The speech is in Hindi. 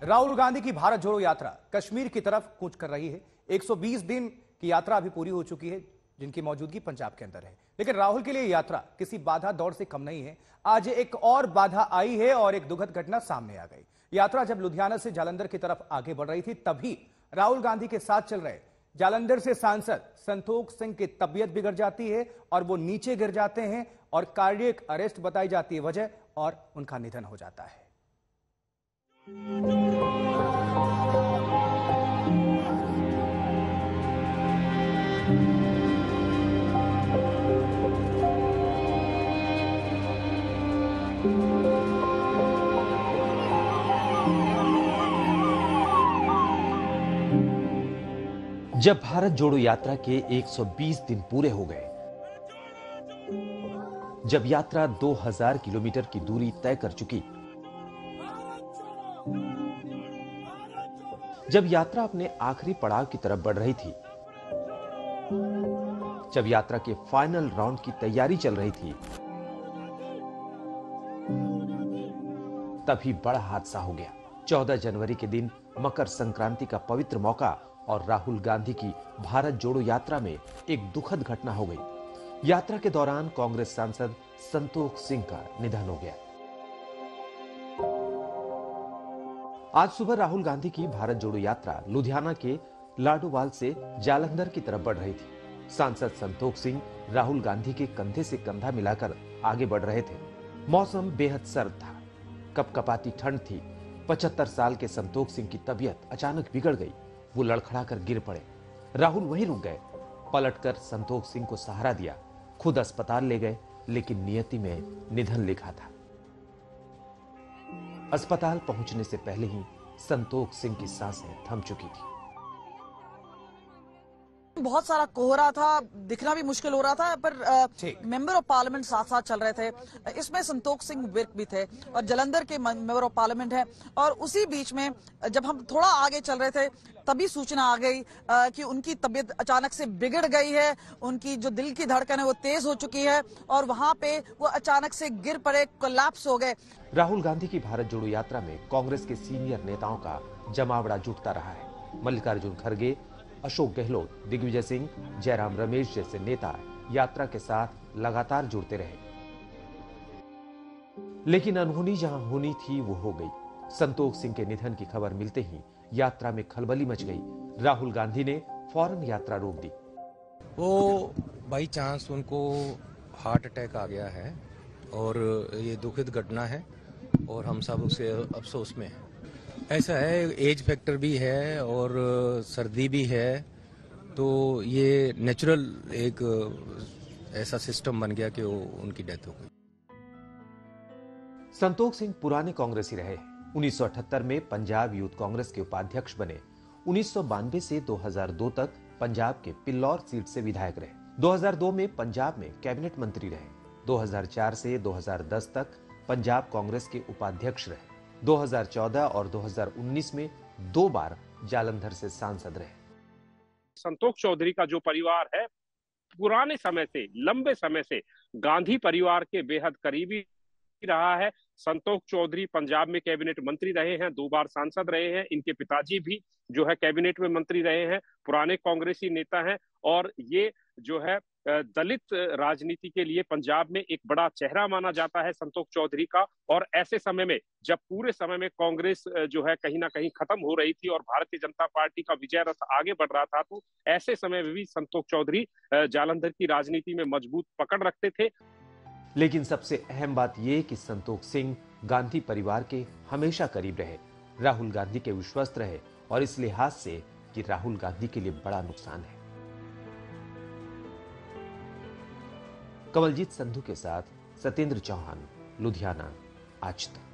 राहुल गांधी की भारत जोड़ो यात्रा कश्मीर की तरफ कूच कर रही है। 120 दिन की यात्रा अभी पूरी हो चुकी है, जिनकी मौजूदगी पंजाब के अंदर है। लेकिन राहुल के लिए यात्रा किसी बाधा दौड़ से कम नहीं है। आज एक और बाधा आई है और एक दुखद घटना सामने आ गई। यात्रा जब लुधियाना से जालंधर की तरफ आगे बढ़ रही थी, तभी राहुल गांधी के साथ चल रहे जालंधर से सांसद संतोख सिंह की तबीयत बिगड़ जाती है और वो नीचे गिर जाते हैं और कार्डियक अरेस्ट बताई जाती है वजह, और उनका निधन हो जाता है। जब भारत जोड़ो यात्रा के 120 दिन पूरे हो गए, जब यात्रा 2000 किलोमीटर की दूरी तय कर चुकी, जब यात्रा अपने आखिरी पड़ाव की तरफ बढ़ रही थी, जब यात्रा के फाइनल राउंड की तैयारी चल रही थी, तभी बड़ा हादसा हो गया। 14 जनवरी के दिन मकर संक्रांति का पवित्र मौका और राहुल गांधी की भारत जोड़ो यात्रा में एक दुखद घटना हो गई। यात्रा के दौरान कांग्रेस सांसद संतोख सिंह का निधन हो गया। आज सुबह राहुल गांधी की भारत जोड़ो यात्रा लुधियाना के लाडोवाल से जालंधर की तरफ बढ़ रही थी। सांसद संतोख सिंह राहुल गांधी के कंधे से कंधा मिलाकर आगे बढ़ रहे थे। मौसम बेहद सर्द था, कपकपाती ठंड थी। 75 साल के संतोख सिंह की तबीयत अचानक बिगड़ गई। वो लड़खड़ाकर गिर पड़े। राहुल वहीं रुक गए। पलटकर संतोख सिंह को सहारा दिया, खुद अस्पताल ले गए, लेकिन नियति में निधन लिखा था। अस्पताल पहुंचने से पहले ही संतोख सिंह की सांसें थम चुकी थी। बहुत सारा कोहरा था, दिखना भी मुश्किल हो रहा था, पर मेंबर ऑफ पार्लियामेंट साथ साथ चल रहे थे। इसमें संतोख सिंह विर्क भी थे और जलंधर के मेंबर ऑफ पार्लियामेंट है। और उसी बीच में जब हम थोड़ा आगे चल रहे थे, तभी सूचना आ गई कि उनकी तबीयत अचानक से बिगड़ गई है। उनकी जो दिल की धड़कन है वो तेज हो चुकी है और वहां पे वो अचानक से गिर पड़े, कोलैप्स हो गए। राहुल गांधी की भारत जोड़ो यात्रा में कांग्रेस के सीनियर नेताओं का जमावड़ा जुटता रहा है। मल्लिकार्जुन खड़गे, अशोक गहलोत, दिग्विजय सिंह, जयराम रमेश जैसे नेता यात्रा के साथ लगातार जुड़ते रहे। लेकिन अनहोनी जहां होनी थी वो हो गई। संतोख सिंह के निधन की खबर मिलते ही यात्रा में खलबली मच गई। राहुल गांधी ने फौरन यात्रा रोक दी। वो बाई चांस उनको हार्ट अटैक आ गया है और ये दुखद घटना है और हम सब उससे अफसोस में हैं। ऐसा है, एज फैक्टर भी है और सर्दी भी है, तो ये नेचुरल एक ऐसा सिस्टम बन गया कि वो उनकी डेथ हो गई। संतोख सिंह पुराने कांग्रेसी रहे। 1978 में पंजाब यूथ कांग्रेस के उपाध्यक्ष बने। 1992 से 2002 तक पंजाब के पिल्लौर सीट से विधायक रहे। 2002 में पंजाब में कैबिनेट मंत्री रहे। 2004 से 2010 तक पंजाब कांग्रेस के उपाध्यक्ष रहे। 2014 और 2019 में 2 बार जालंधर से सांसद रहे। संतोख चौधरी का जो परिवार है, पुराने समय से, लंबे समय से गांधी परिवार के बेहद करीबी रहा है। संतोख चौधरी पंजाब में कैबिनेट मंत्री रहे हैं, 2 बार सांसद रहे हैं। इनके पिताजी भी जो है कैबिनेट में मंत्री रहे हैं, पुराने कांग्रेसी नेता हैं और ये जो है दलित राजनीति के लिए पंजाब में एक बड़ा चेहरा माना जाता है संतोख चौधरी का। और ऐसे समय में जब पूरे समय में कांग्रेस जो है कहीं ना कहीं खत्म हो रही थी और भारतीय जनता पार्टी का विजय रथ आगे बढ़ रहा था, तो ऐसे समय में भी संतोख चौधरी जालंधर की राजनीति में मजबूत पकड़ रखते थे। लेकिन सबसे अहम बात यह कि संतोख सिंह गांधी परिवार के हमेशा करीब रहे, राहुल गांधी के विश्वस्त रहे और इस लिहाज से कि राहुल गांधी के लिए बड़ा नुकसान है। कमलजीत संधू के साथ सत्येंद्र चौहान, लुधियाना, आज तक।